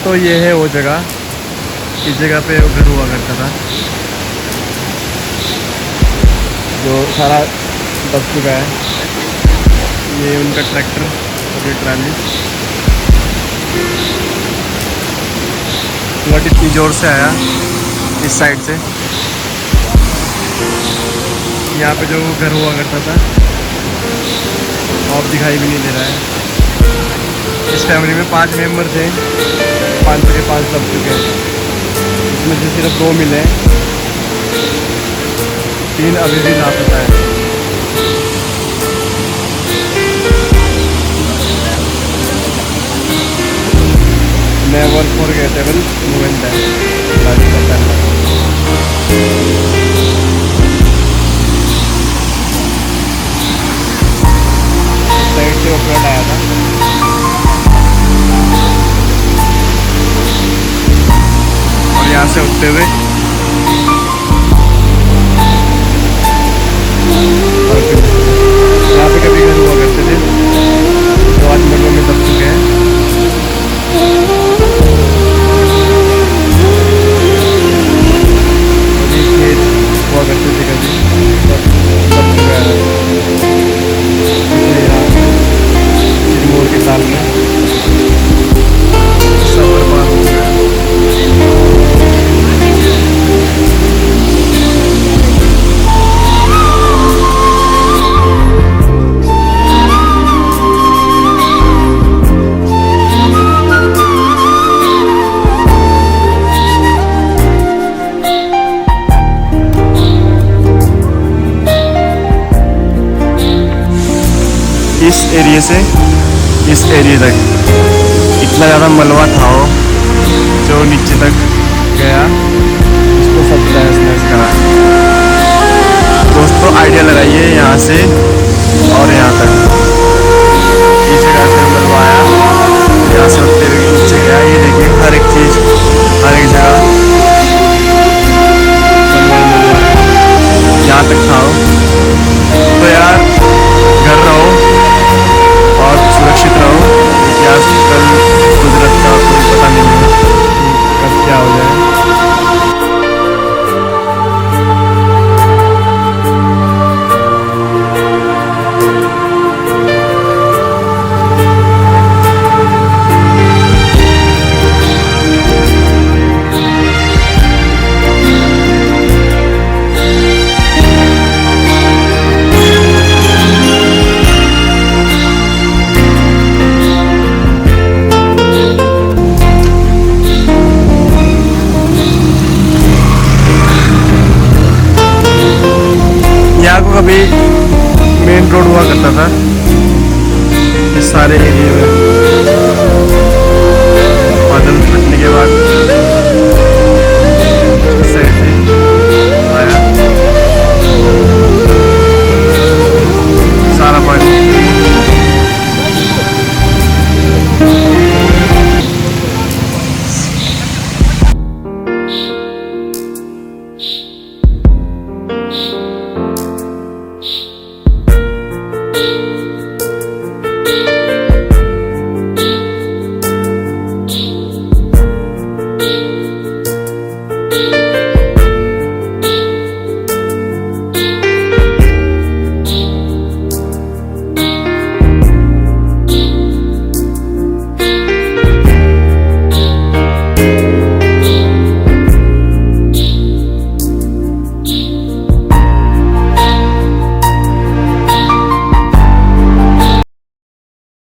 दोस्तों ये है वो जगह, इस जगह पे वो घर हुआ करता था जो सारा दब चुका है। ये उनका ट्रैक्टर और ये ट्राली। फ्लड इतनी ज़ोर से आया इस साइड से, यहाँ पे जो घर हुआ करता था अब दिखाई भी नहीं दे रहा है। इस फैमिली में 5 मेंबर थे, 5 के 5 दब चुके हैं। इसमें से सिर्फ 2 मिले, 3 अभी भी लापता है। नेवर फॉरगेटेबल मोमेंट है लाइफ का पहला। साइड से वो फ्लड आया था। और यहाँ से उठते हुए और फिर यहाँ पे कभी घर हुआ करते थे तो आज मंडलों में दब चुके हैं। हुआ करते थे कभी दब चुका है मोड़ के साल में सब बर्बाद हो गया है। इस एरिया से इस एरिया तक इतना ज़्यादा मलबा था वो जो नीचे तक गया, इसको सब तहस-नहस करा। दोस्तों आइडिया लगाइए यहाँ से और यहाँ तक इस जगह से मलबा आया, यहाँ से उठते हुए नीचे गया। ये देखिए हर एक चीज़, हर एक जगह यहाँ तक था। तो यार घर रहो और सुरक्षित रहो, क्योंकि आजकल कुदरत का कोई पता नहीं है कब क्या हो जाए। कभी मेन रोड हुआ करता था इस सारे एरिया में। बादल फटने के बाद